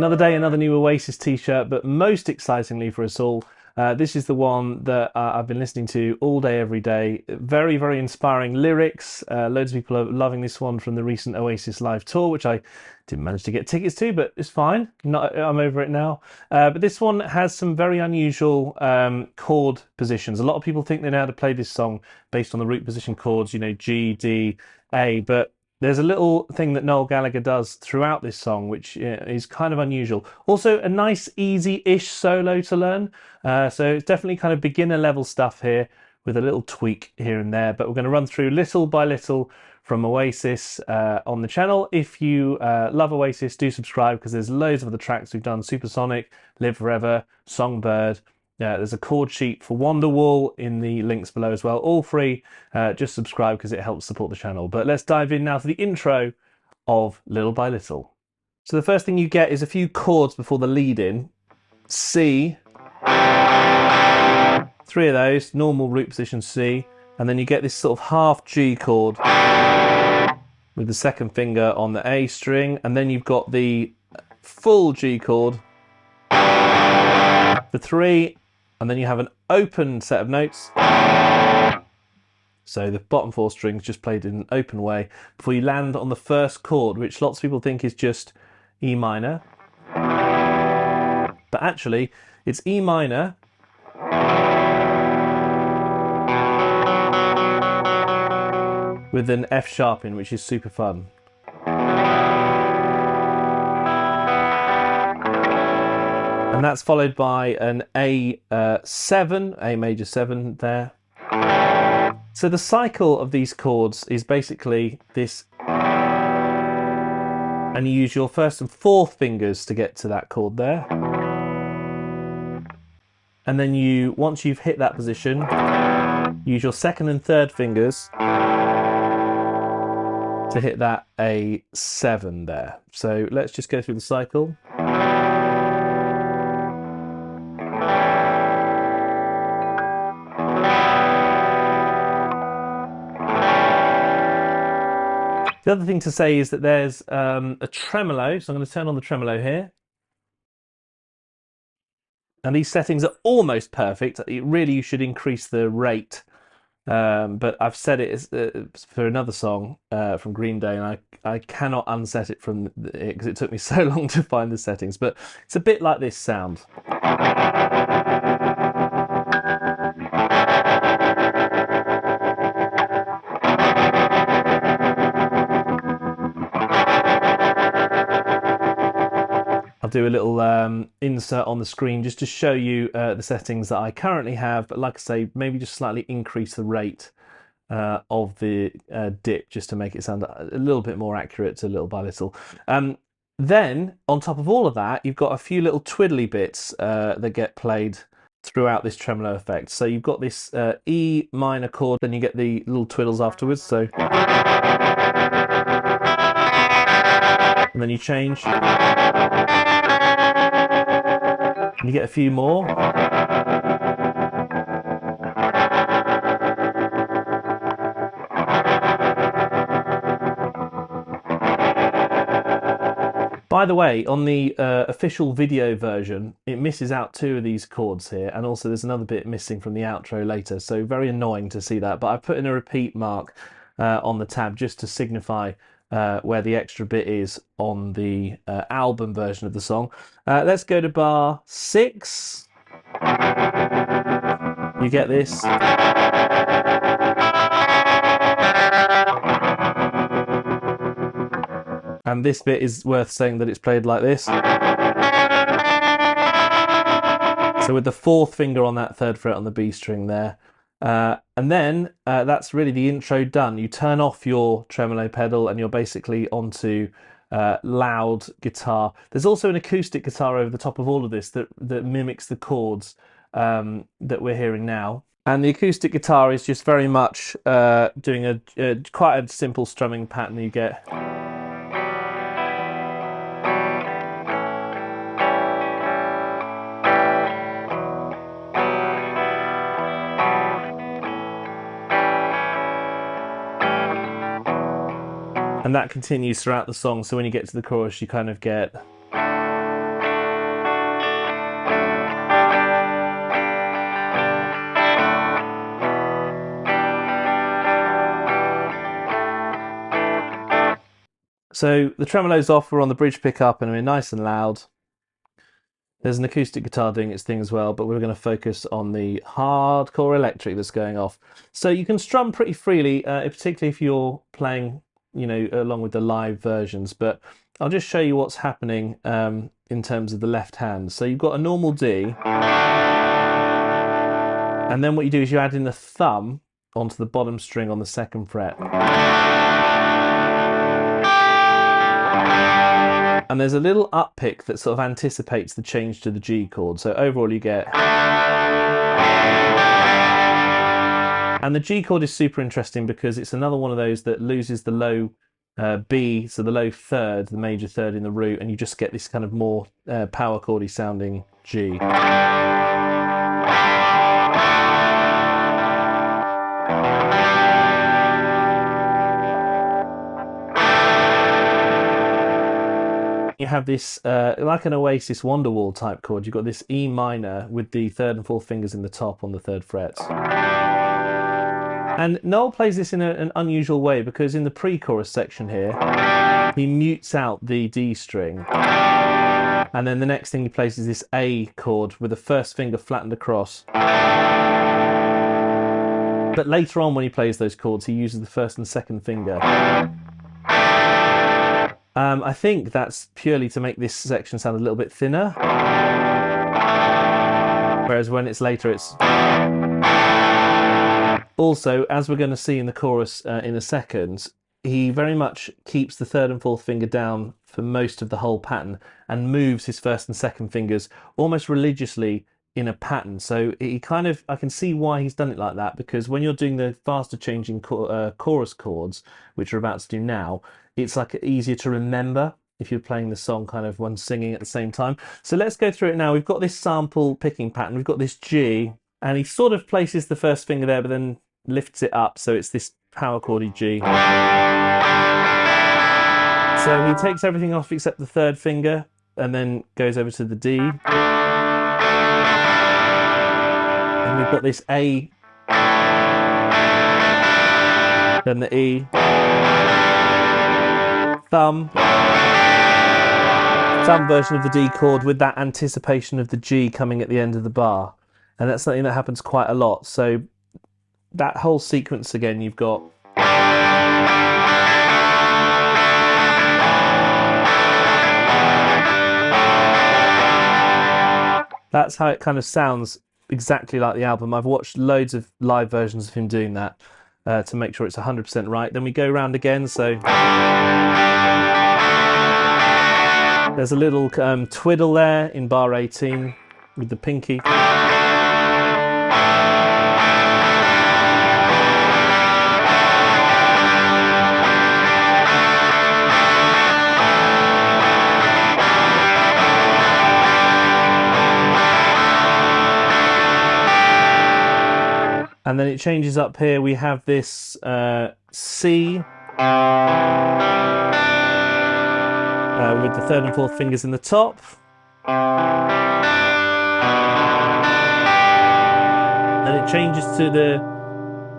Another day, another new Oasis t-shirt, but most excitingly for us all, this is the one that I've been listening to all day, every day. Very, very inspiring lyrics. Loads of people are loving this one from the recent Oasis live tour, which I didn't manage to get tickets to, but it's fine. I'm over it now. But this one has some very unusual chord positions. A lot of people think they know how to play this song based on the root position chords, G, D, A, but there's a little thing that Noel Gallagher does throughout this song, which is kind of unusual. Also, a nice, easy-ish solo to learn. So it's definitely kind of beginner level stuff here with a little tweak here and there. But we're going to run through little by little from Oasis on the channel. If you love Oasis, do subscribe because there's loads of other tracks we've done. Supersonic, Live Forever, Songbird. There's a chord sheet for Wonderwall in the links below as well. All free. Just subscribe because it helps support the channel. But let's dive in now to the intro of Little by Little. So the first thing you get is a few chords before the lead in. C. 3 of those, normal root position C. And then you get this sort of half G chord with the second finger on the A string. And then you've got the full G chord for 3. And then you have an open set of notes. So the bottom 4 strings just played in an open way before you land on the first chord, which lots of people think is just E minor. But actually, it's E minor with an F sharp in, which is super fun. And that's followed by an A7, A major 7 there. So the cycle of these chords is basically this, and you use your first and fourth fingers to get to that chord there. And then once you've hit that position, use your second and third fingers to hit that A7 there. So let's just go through the cycle. The other thing to say is that there's a tremolo, so I'm going to turn on the tremolo here. And these settings are almost perfect. Really, you should increase the rate. But I've set it for another song from Green Day, and I cannot unset it from it because it took me so long to find the settings. But it's a bit like this sound. I'll do a little insert on the screen just to show you the settings that I currently have, but like I say, maybe just slightly increase the rate of the dip just to make it sound a little bit more accurate to Little by Little. Then, on top of all of that, you've got a few little twiddly bits that get played throughout this tremolo effect. So you've got this E minor chord, then you get the little twiddles afterwards, so... And then you change. And you get a few more. By the way, on the official video version, it misses out 2 of these chords here, and also there's another bit missing from the outro later, so very annoying to see that. But I put in a repeat mark on the tab just to signify where the extra bit is on the album version of the song. Let's go to bar 6. You get this. And this bit is worth saying that it's played like this. So with the 4th finger on that 3rd fret on the B string there. And then that's really the intro done. You turn off your tremolo pedal and you're basically onto loud guitar. There's also an acoustic guitar over the top of all of this that mimics the chords that we're hearing now. And the acoustic guitar is just very much doing quite a simple strumming pattern you get. And that continues throughout the song, so when you get to the chorus you kind of get So the tremolo's off, we're on the bridge pickup and we're nice and loud. There's an acoustic guitar doing its thing as well, but we're going to focus on the hardcore electric that's going off. So you can strum pretty freely, particularly if you're playing, along with the live versions. But I'll just show you what's happening in terms of the left hand. So you've got a normal D, and then what you do is you add in the thumb onto the bottom string on the 2nd fret. And there's a little up pick that sort of anticipates the change to the G chord. So overall you get... And the G chord is super interesting because it's another one of those that loses the low B, so the low third, the major third in the root, and you just get this kind of more power chordy sounding G. You have this, like an Oasis Wonderwall type chord, you've got this E minor with the 3rd and 4th fingers in the top on the 3rd frets. And Noel plays this in an unusual way because in the pre-chorus section here, he mutes out the D string. And then the next thing he plays is this A chord with the 1st finger flattened across. But later on when he plays those chords, he uses the 1st and 2nd finger. I think that's purely to make this section sound a little bit thinner. Whereas when it's later, it's... Also, as we're going to see in the chorus in a second, he very much keeps the 3rd and 4th finger down for most of the whole pattern and moves his 1st and 2nd fingers almost religiously in a pattern. So he kind of, I can see why he's done it like that, because when you're doing the faster changing chorus chords, which we're about to do now, it's like easier to remember if you're playing the song kind of when singing at the same time. So let's go through it now. We've got this sample picking pattern. We've got this G, and he sort of places the 1st finger there, but then lifts it up. So it's this power chordy G. So he takes everything off except the 3rd finger and then goes over to the D. And we've got this A, then the E, thumb version of the D chord with that anticipation of the G coming at the end of the bar. And that's something that happens quite a lot. So that whole sequence again, you've got... That's how it kind of sounds exactly like the album. I've watched loads of live versions of him doing that to make sure it's 100% right. Then we go round again, so... There's a little twiddle there in bar 18 with the pinky. And then it changes up here. We have this C with the 3rd and 4th fingers in the top. And it changes to the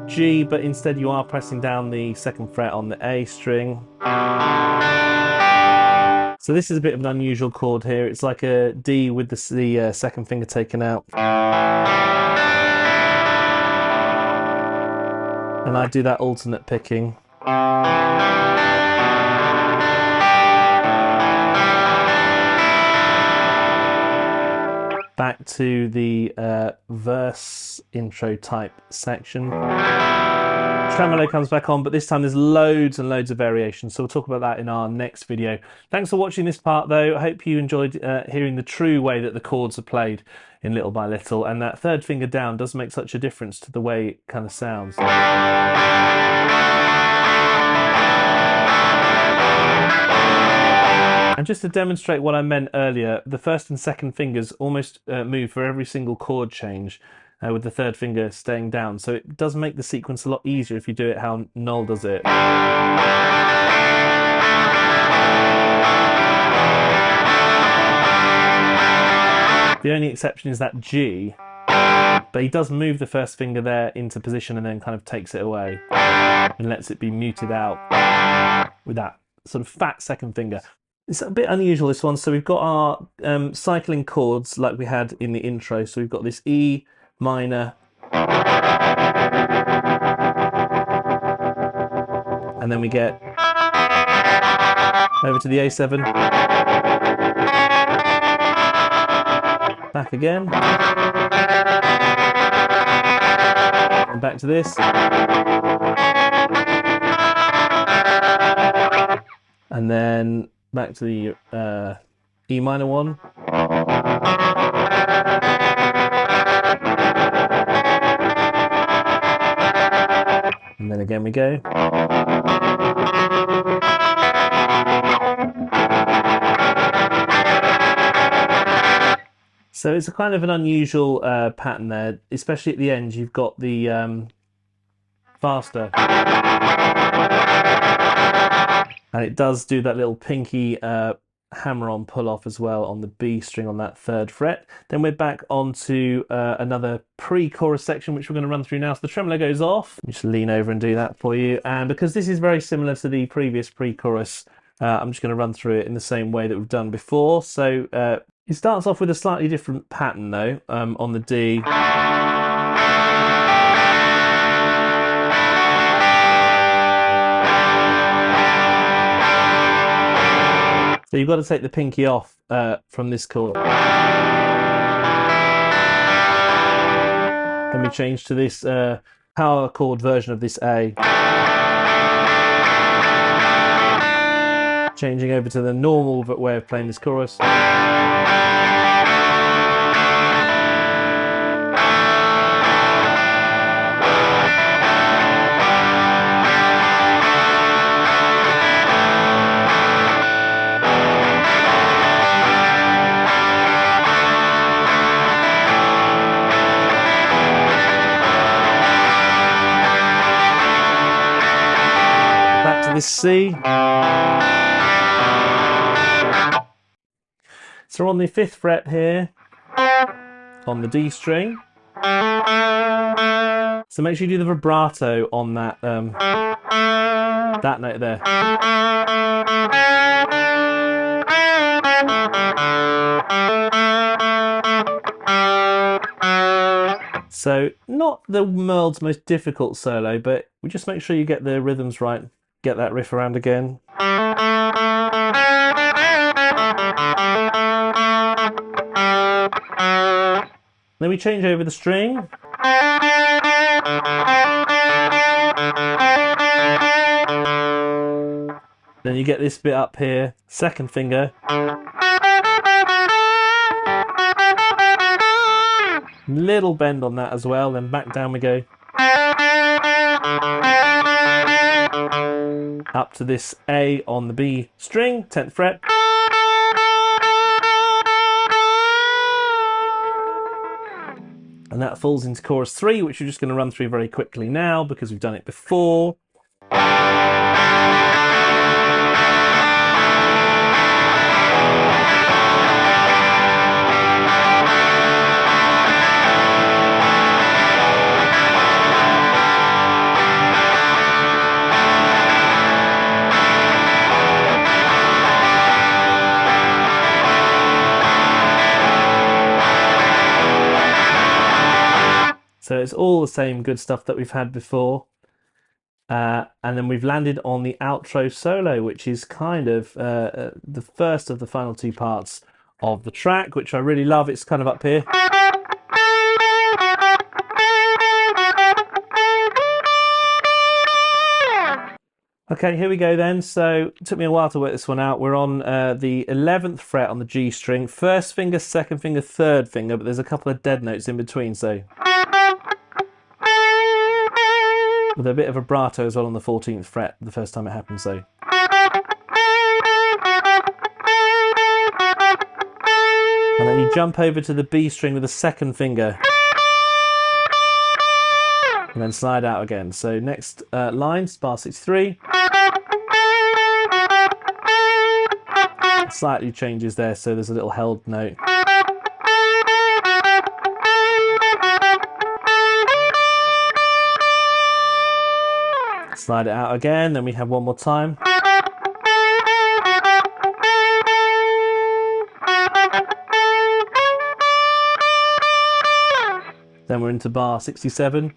G, but instead you are pressing down the 2nd fret on the A string. So this is a bit of an unusual chord here. It's like a D with the 2nd finger taken out. And I do that alternate picking. Back to the verse intro type section. Tremolo comes back on, but this time there's loads and loads of variations, so we'll talk about that in our next video. Thanks for watching this part though. I hope you enjoyed hearing the true way that the chords are played in Little by Little, and that 3rd finger down does make such a difference to the way it kind of sounds. And just to demonstrate what I meant earlier, the 1st and 2nd fingers almost move for every single chord change, with the 3rd finger staying down. So it does make the sequence a lot easier if you do it how Noel does it. The only exception is that G, but he does move the 1st finger there into position and then kind of takes it away and lets it be muted out with that sort of fat second finger. It's a bit unusual, this one. So we've got our cycling chords like we had in the intro. So we've got this E minor, and then we get over to the A7, back again, and back to this, and then back to the E minor one, and then again we go. So it's a kind of an unusual pattern there, especially at the end. You've got the faster, and it does do that little pinky hammer-on pull-off as well on the B string on that 3rd fret. Then we're back onto another pre-chorus section, which we're going to run through now. So the tremolo goes off. Just lean over and do that for you. And because this is very similar to the previous pre-chorus, I'm just going to run through it in the same way that we've done before. So it starts off with a slightly different pattern though, on the D. So you've got to take the pinky off from this chord. Then we change to this power chord version of this A. Changing over to the normal way of playing this chorus. Back to this C. So we're on the 5th fret here, on the D string. So make sure you do the vibrato on that that note there. So not the world's most difficult solo, but we just make sure you get the rhythms right. Get that riff around again. Then we change over the string. Then you get this bit up here, 2nd finger. Little bend on that as well, then back down we go. Up to this A on the B string, 10th fret. And that falls into chorus 3, which we're just going to run through very quickly now because we've done it before. So it's all the same good stuff that we've had before. And then we've landed on the outro solo, which is kind of the first of the final 2 parts of the track, which I really love. It's kind of up here. Okay, here we go then. So it took me a while to work this one out. We're on the 11th fret on the G string, 1st finger, 2nd finger, 3rd finger, but there's a couple of dead notes in between, so with a bit of vibrato as well on the 14th fret the first time it happens, so. And then you jump over to the B string with the 2nd finger. And then slide out again. So next line, bar 63. Slightly changes there, so there's a little held note. Slide it out again, then we have one more time. Then we're into bar 67.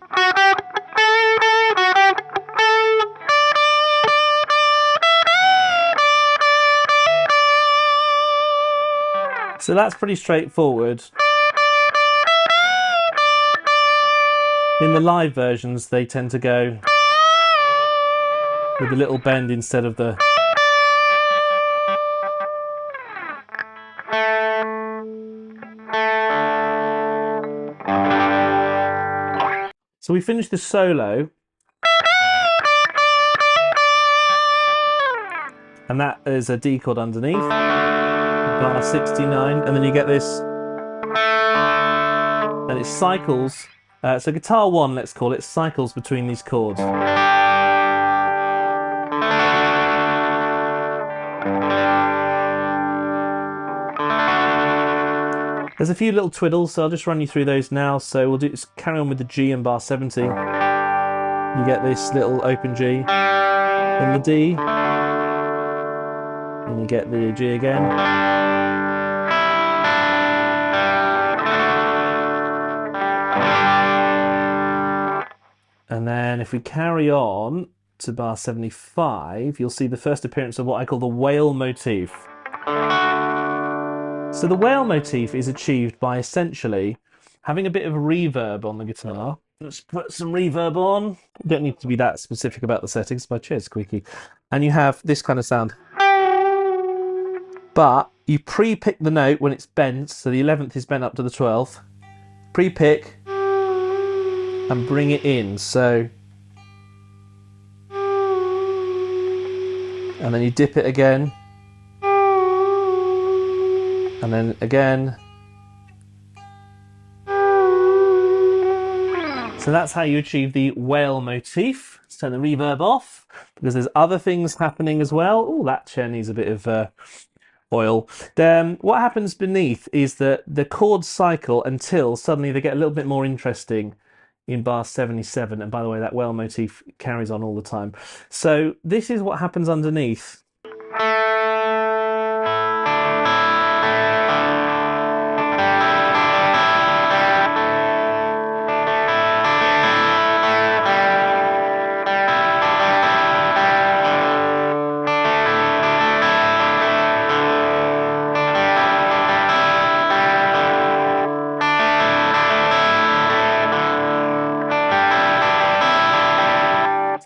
So that's pretty straightforward. In the live versions, they tend to go with a little bend instead of the... So we finished the solo, and that is a D chord underneath, bar 69, and then you get this, and it cycles. So guitar 1, let's call it, cycles between these chords. There's a few little twiddles, so I'll just run you through those now. So we'll carry on with the G and bar 70. You get this little open G, then the D, and you get the G again. And then if we carry on to bar 75, you'll see the first appearance of what I call the whale motif. So the whale motif is achieved by essentially having a bit of reverb on the guitar. Let's put some reverb on. You don't need to be that specific about the settings. My chair's squeaky. And you have this kind of sound. But you pre-pick the note when it's bent, so the 11th is bent up to the 12th. Pre-pick and bring it in. So, and then you dip it again. And then again. So that's how you achieve the whale motif. Let's turn the reverb off because there's other things happening as well. Oh, that chair needs a bit of oil. What happens beneath is that the chords cycle until suddenly they get a little bit more interesting in bar 77. And by the way, that whale motif carries on all the time. So this is what happens underneath.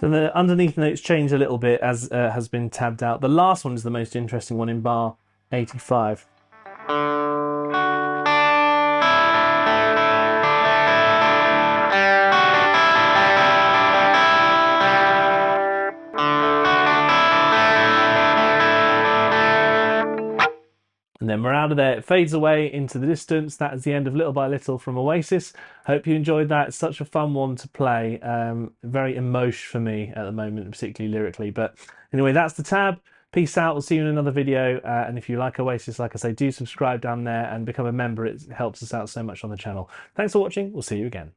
So the underneath notes change a little bit as has been tabbed out. The last one is the most interesting one in bar 85. And then we're out of there. It fades away into the distance. That is the end of Little by Little from Oasis. Hope you enjoyed that. It's such a fun one to play. Very emotional for me at the moment, particularly lyrically. But anyway, that's the tab. Peace out. We'll see you in another video. And if you like Oasis, like I say, do subscribe down there and become a member. It helps us out so much on the channel. Thanks for watching. We'll see you again.